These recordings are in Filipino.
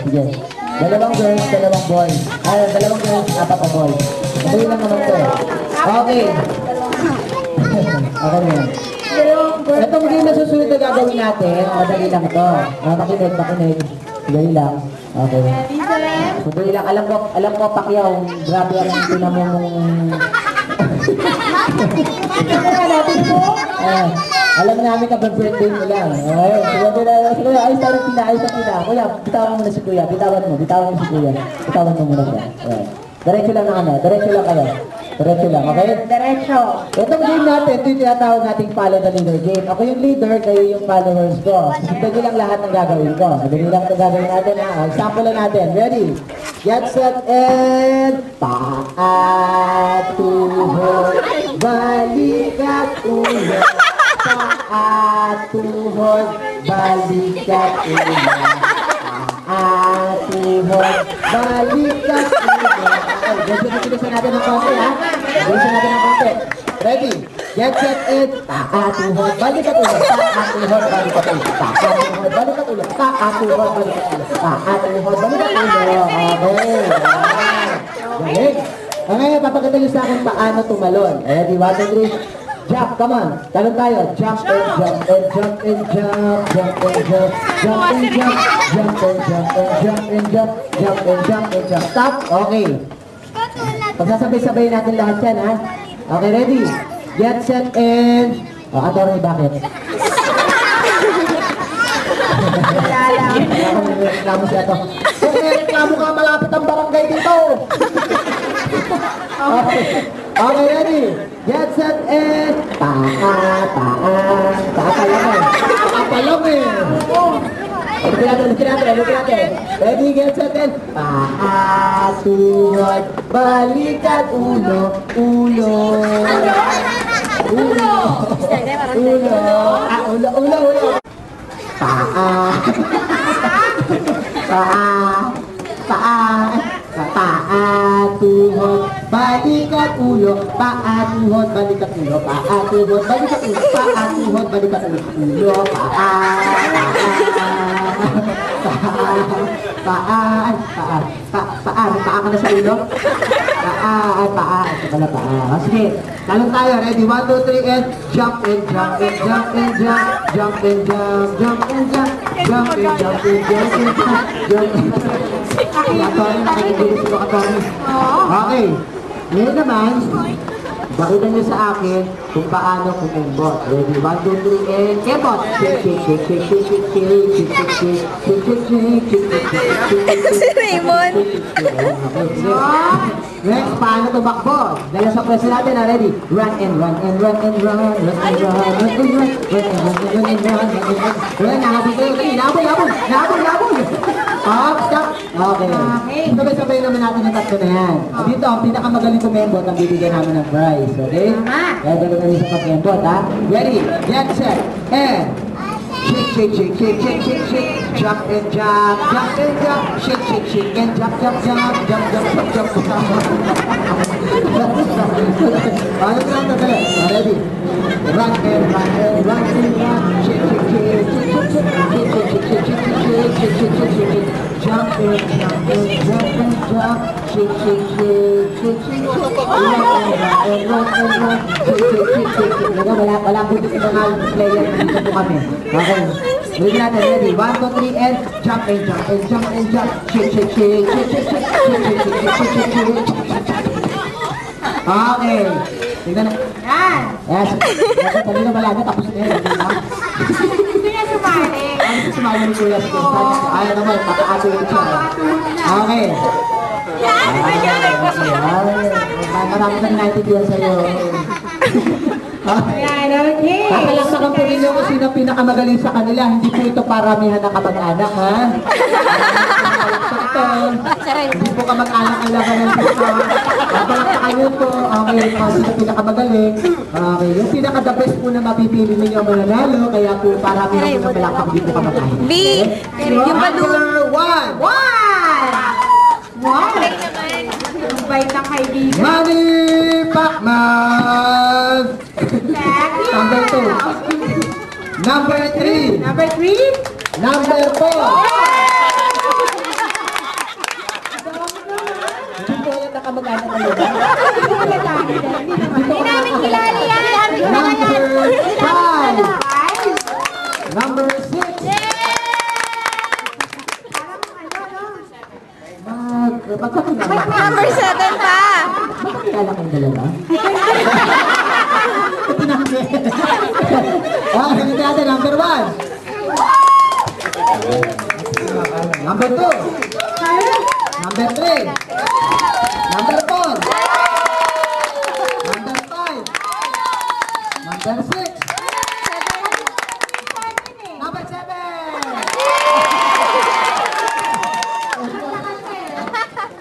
Sige. Dalawang girls, dalawang boys. Ay, dalawang girls, apat na boys. Madali lang naman to. Okay. Okay na yan. Itong game na susunod na gagawin natin, madali lang to. Makinig. Madali lang. Okay. Madali lang. Alam mo, Pacquiao, grabe ang pinamumong... Alam namin ka birthday mo lang. Sige, ayos na rin pina. Kuya, bitawan mo na si Kuya. Bitawan mo si Kuya. Bitawan mo muna siya. Diretso lang na ano. Diretso lang kayo. Diretso lang, okay? Diretso. Itong game natin, ito yung tinatawag nating follow the leader game. Ako yung leader, kayo yung followers ko. Sundan lang lahat ng gagawin ko. Madali lang ito gagawin natin ha. Example lang natin. Ready? Get set and paatuhod, balikat ulo. Paatuhod, balikat ulo. Paatuhod, balikat ulo. Bilisan natin ng konti ha. Bilisan natin ng konti. Ready? Get set and paatuhod, balikat ulo. Paatuhod, balikat ulo. Paatuhod, balikat ulo. Paatuhod, balikat ulo. Paatuhod, balikat ulo. Okay. Galing. Okay, papaganda nyo sa akin paano tumalon. Ready? 1, 2, 3. Jump, come on. Talon tayo. Jump and jump and jump and jump. Jump and jump. Jump and jump. Jump and jump and jump and jump. Jump and jump and jump. Stop. Okay. Pagsasabay-sabay natin lahat yan, ha? Okay, ready? Get set and... Attorney, bakit? May reklamo siya to. Kung may reklamo ka, malapit ang barangay dito. Okay, ready? Get set and... Paapalong eh. Ulit natin. Ready, get set and... Paatuhod, balikat ulo. Ulo. Paatuhod, balikat ulo. Paatuhod, balikat ulo. Paatuhod, balikat ulo. Paatuhod, balikat ulo. Paa ka na sa ulo? Paa. Sige, talong tayo. Ready? 1, 2, 3, and jump and jump and jump and jump. Jump and jump, jump and jump. Jump and jump and jump and jump. Jump and jump. Okay. Ngayon naman, bakita nyo sa akin kung paano kumembot. Ready? 1, 2, 3, and kembot! Si Raymond! Next, paano tumakbo? Dahil sa question natin na ready? Run and run and run and run. Run and run and run. Run and run and run. Run, nakapit kayo. Labon! Stop! Okay. Sabay-sabay naman natin yung tatlo na yan. Dito, ang pinakamagaling kumembot ang bibigyan namin ng prize. Okay? Kaya dalawa namin sa pag-membot, ha? Ready? Get set! And... Shake. Jump and jump. Shake and jump. Jump. Ready? Run and run. Shake. Jump and jump. Shake. Wala buti sa mga player dito po kami. Okay. Ready natin, ready? 1, 2, 3, and jump and jump. Shake. Okay. Tingnan na. Yan. Yes. Kanina malagi, tapos na yan. Gusto niya sumali. Sumali ni Kuya. Ayaw naman, makaatulit siya. Okay. Marami kang naintindihan sa'yo. Pakalaksakan po ninyo kung sino pinakamagaling sa kanila. Hindi po ito paramihan ng kamag-anak, ha? Hindi po kamag-anak ang laban ng pista. Papalaksakan nyo po. Okay, sino pinakamagaling. Okay, yung pinaka-the best po na mapipili ninyo ang mananalo. Kaya po paramihan po na malakpak hindi po kamag-anak. B! Yung Number 1! Wow! Bait ng kaibigan. Manny Pacman! Number 2. Number 3. Number 3? Number 4. kamag-anak kayo ba? Hindi namin kilala yan. Number 5. Number 6. Magkakilala. Number 7 pa. Magkakilala kayong dalawa? Ito namin. Hindi natin. Number 1. Number 2. Number 3. Number 4. Number 5. Number 6. Number 7.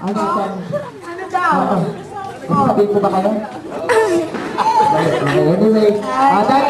Ano daw? Ano daw? Sabihin ko ba kayo? Anyway, dahil